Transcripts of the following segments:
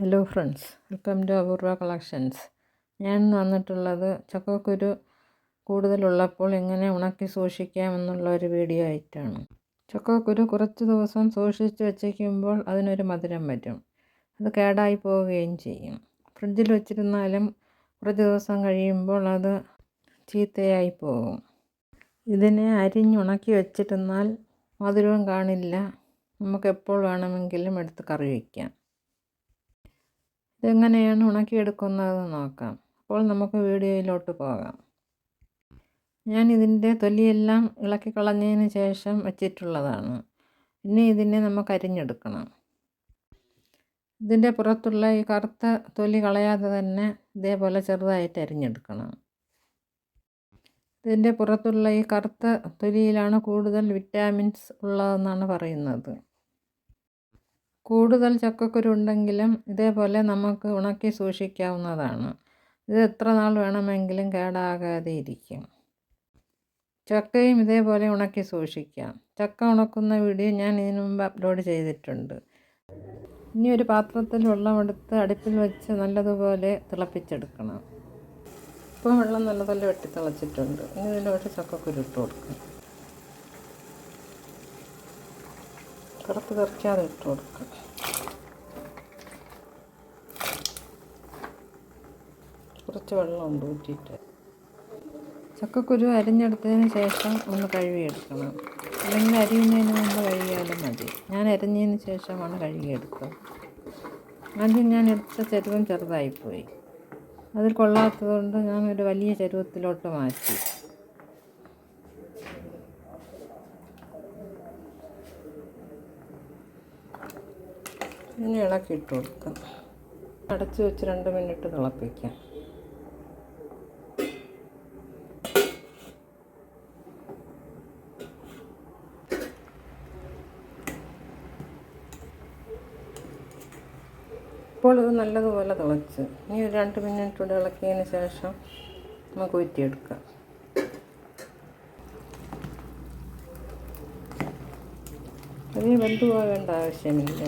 Hello friends, welcome to അപൂർവ collections. ഞാൻ വന്നിട്ടുള്ളത് ചക്കക്കുരു കൂടുതലുള്ളപ്പോൾ എങ്ങനെ ഉണക്കി സൂക്ഷിക്കാം ഒരു വീഡിയോ ആയിട്ടാണ്. ചക്കക്കുരു കുറച്ച് ദിവസം സൂക്ഷിച്ച് വച്ചേക്കുമ്പോൾ അതിനൊരു മധുരം വരും. അത് കേടായി പോവുകയും ചെയ്യും. ഫ്രിഡ്ജിൽ വെച്ചിരുന്നാലും കുറച്ച് ദിവസം കഴിയുമ്പോൾ അത് ചീത്തയായി പോകും. ഇതിനെ അരിഞ്ഞുണക്കി വെച്ചിരുന്നാൽ മധുരവും കാണില്ല. നമുക്ക് എപ്പോൾ വേണമെങ്കിലും എടുത്ത് കറി വയ്ക്കാം. ഇതെങ്ങനെയാണ് ഉണക്കിയെടുക്കുന്നതെന്ന് നോക്കാം. അപ്പോൾ നമുക്ക് വീഡിയോയിലോട്ട് പോകാം. ഞാൻ ഇതിൻ്റെ തൊലിയെല്ലാം ഇളക്കി കളഞ്ഞതിന് ശേഷം വച്ചിട്ടുള്ളതാണ്. ഇനി ഇതിനെ നമുക്ക് അരിഞ്ഞെടുക്കണം. ഇതിൻ്റെ പുറത്തുള്ള ഈ കറുത്ത തൊലി കളയാതെ തന്നെ ഇതേപോലെ ചെറുതായിട്ട് അരിഞ്ഞെടുക്കണം. ഇതിൻ്റെ പുറത്തുള്ള ഈ കറുത്ത തൊലിയിലാണ് കൂടുതൽ വിറ്റാമിൻസ് ഉള്ളതെന്നാണ് പറയുന്നത്. കൂടുതൽ ചക്കക്കുരു ഉണ്ടെങ്കിലും ഇതേപോലെ നമുക്ക് ഉണക്കി സൂക്ഷിക്കാവുന്നതാണ്. ഇത് എത്ര നാൾ വേണമെങ്കിലും കേടാകാതെ ഇരിക്കും. ചക്കയും ഇതേപോലെ ഉണക്കി സൂക്ഷിക്കാം. ചക്ക ഉണക്കുന്ന വീഡിയോ ഞാൻ ഇതിനു മുമ്പ് അപ്ലോഡ് ചെയ്തിട്ടുണ്ട്. ഇനി ഒരു പാത്രത്തിൽ വെള്ളമെടുത്ത് അടുപ്പിൽ വെച്ച് നല്ലതുപോലെ തിളപ്പിച്ചെടുക്കണം. ഇപ്പോൾ വെള്ളം നല്ലപോലെ വെട്ടി തിളച്ചിട്ടുണ്ട്. ഇനി ഇതിലോട്ട് ചക്കക്കുരു ഇട്ട് കൊടുക്കാം. കറുത്ത് തെറിക്കാതെ ഇട്ട് കൊടുക്കാം. കുറച്ച് വെള്ളം ഊറ്റിയിട്ട് ചക്കക്കുരു അരിഞ്ഞെടുത്തതിന് ശേഷം ഒന്ന് കഴുകിയെടുക്കണം. അല്ലെങ്കിൽ അരിയുന്നതിന് മുമ്പ് കഴുകിയാലും മതി. ഞാൻ അരിഞ്ഞതിന് ശേഷമാണ് കഴുകിയെടുത്തത്. ആദ്യം ഞാൻ എടുത്ത ചരുവം ചെറുതായിപ്പോയി. അതിൽ കൊള്ളാത്തതുകൊണ്ട് ഞാൻ ഒരു വലിയ ചരുവത്തിലോട്ട് മാറ്റി. ഇനി ഇളക്കിയിട്ട് കൊടുക്കാം. അടച്ച് വെച്ച് 2 മിനിറ്റ് തിളപ്പിക്കാം. ഇപ്പോൾ ഇത് നല്ലതുപോലെ തിളച്ച് ഇനി ഒരു 2 മിനിറ്റ് കൂടെ ഇളക്കിയതിന് ശേഷം നമുക്ക് ഊറ്റിയെടുക്കാം. അതിന് വെന്ത് പോകേണ്ട ആവശ്യമില്ല.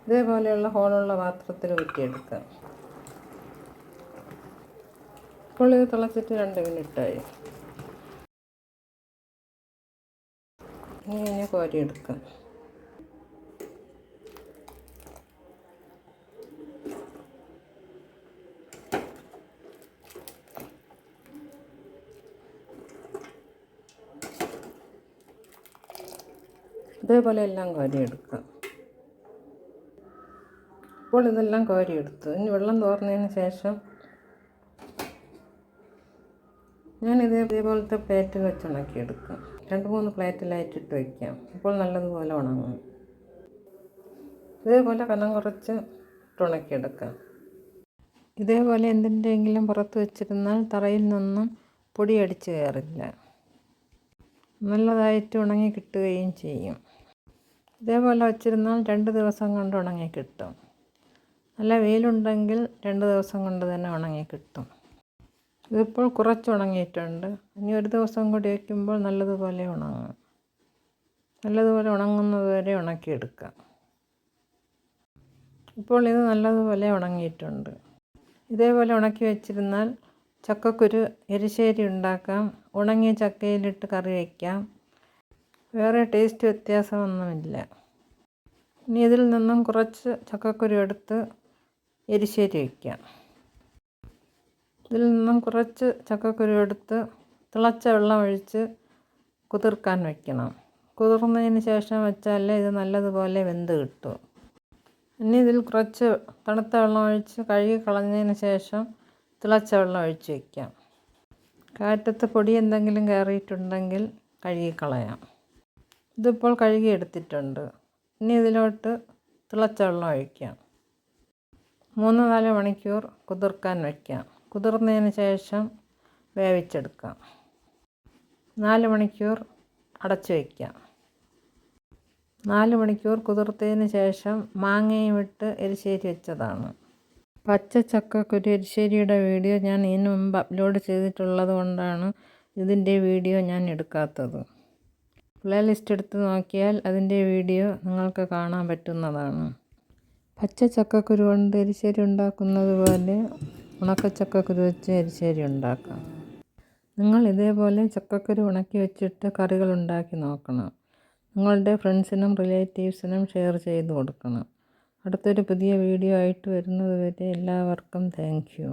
ഇതേപോലെയുള്ള ഹോളുള്ള പാത്രത്തിൽ ഊറ്റിയെടുക്കാം. ഇപ്പോൾ ഇത് തിളച്ചിട്ട് 2 മിനിറ്റായി. ഇനി കോരിയെടുക്കാം. ഇതേപോലെ എല്ലാം കോരിയെടുക്കാം. ഇപ്പോൾ ഇതെല്ലാം കോരിയെടുത്തു. ഇനി വെള്ളം തോർന്നതിന് ശേഷം ഞാൻ ഇതേപോലത്തെ പ്ലേറ്റിൽ വെച്ച് ഉണക്കിയെടുക്കാം. 2-3 പ്ലേറ്റിലായിട്ട് ഇട്ട് വയ്ക്കാം. അപ്പോൾ നല്ലതുപോലെ ഉണങ്ങും. ഇതേപോലെ കനം കുറച്ച് ഇട്ട് ഉണക്കിയെടുക്കാം. ഇതേപോലെ എന്തിൻ്റെയെങ്കിലും പുറത്ത് വെച്ചിരുന്നാൽ തറയിൽ നിന്നും പൊടി അടിച്ച് കയറില്ല. നല്ലതായിട്ട് ഉണങ്ങി കിട്ടുകയും ചെയ്യും. ഇതേപോലെ വച്ചിരുന്നാൽ 2 ദിവസം കൊണ്ട് ഉണങ്ങി കിട്ടും. നല്ല വെയിലുണ്ടെങ്കിൽ 2 ദിവസം കൊണ്ട് തന്നെ ഉണങ്ങി കിട്ടും. ഇതിപ്പോൾ കുറച്ച് ഉണങ്ങിയിട്ടുണ്ട്. ഇനി 1 ദിവസം കൂടി വയ്ക്കുമ്പോൾ നല്ലതുപോലെ ഉണങ്ങും. നല്ലതുപോലെ ഉണങ്ങുന്നത് വരെ ഉണക്കിയെടുക്കാം. ഇപ്പോൾ ഇത് നല്ലതുപോലെ ഉണങ്ങിയിട്ടുണ്ട്. ഇതേപോലെ ഉണക്കി വെച്ചിരുന്നാൽ ചക്കക്കുരു എരിശ്ശേരി ഉണ്ടാക്കാം. ഉണങ്ങിയ ചക്കയിലിട്ട് കറി വയ്ക്കാം. വേറെ ടേസ്റ്റ് വ്യത്യാസമൊന്നുമില്ല. ഇനി ഇതിൽ നിന്നും കുറച്ച് ചക്കക്കുരു എടുത്ത് എരിശ്ശേരി വയ്ക്കാം. ഇതിൽ നിന്നും കുറച്ച് ചക്കക്കുരു എടുത്ത് തിളച്ച വെള്ളം ഒഴിച്ച് കുതിർക്കാൻ വയ്ക്കണം. കുതിർന്നതിന് ശേഷം വെച്ചാലേ ഇത് നല്ലതുപോലെ വെന്ത് കിട്ടും. ഇനി ഇതിൽ കുറച്ച് തണുത്ത വെള്ളം ഒഴിച്ച് കഴുകി കളഞ്ഞതിന് ശേഷം തിളച്ച വെള്ളം ഒഴിച്ച് വയ്ക്കാം. കാറ്റത്ത് പൊടി എന്തെങ്കിലും കയറിയിട്ടുണ്ടെങ്കിൽ കഴുകിക്കളയാം. ഇതിപ്പോൾ കഴുകിയെടുത്തിട്ടുണ്ട്. ഇനി ഇതിലോട്ട് തിളച്ച വെള്ളം ഒഴിക്കാം. 3-4 മണിക്കൂർ കുതിർക്കാൻ വയ്ക്കാം. കുതിർന്നതിന് ശേഷം വേവിച്ചെടുക്കാം. 4 മണിക്കൂർ അടച്ചു വയ്ക്കാം. 4 മണിക്കൂർ കുതിർത്തതിന് ശേഷം മാങ്ങയും ഇട്ട് എരിശ്ശേരി വെച്ചതാണ്. പച്ച ചക്കക്കുരു എരിശ്ശേരിയുടെ വീഡിയോ ഞാൻ ഇതിനു മുമ്പ് അപ്ലോഡ് ചെയ്തിട്ടുള്ളത് കൊണ്ടാണ് ഇതിൻ്റെ വീഡിയോ ഞാൻ എടുക്കാത്തത്. പ്ലേ ലിസ്റ്റ് എടുത്ത് നോക്കിയാൽ അതിൻ്റെ വീഡിയോ നിങ്ങൾക്ക് കാണാൻ പറ്റുന്നതാണ്. പച്ച ചക്കക്കുരു കൊണ്ട് എരിശ്ശേരി ഉണ്ടാക്കുന്നത് പോലെ ഉണക്കച്ചക്കക്കുരു വെച്ച് എരിശ്ശേരി ഉണ്ടാക്കാം. നിങ്ങൾ ഇതേപോലെ ചക്കക്കുരു ഉണക്കി വെച്ചിട്ട് കറികൾ ഉണ്ടാക്കി നോക്കണം. നിങ്ങളുടെ ഫ്രണ്ട്സിനും റിലേറ്റീവ്സിനും ഷെയർ ചെയ്ത് കൊടുക്കണം. അടുത്തൊരു പുതിയ വീഡിയോ ആയിട്ട് വരുന്നത് വരെ എല്ലാവർക്കും താങ്ക് യു.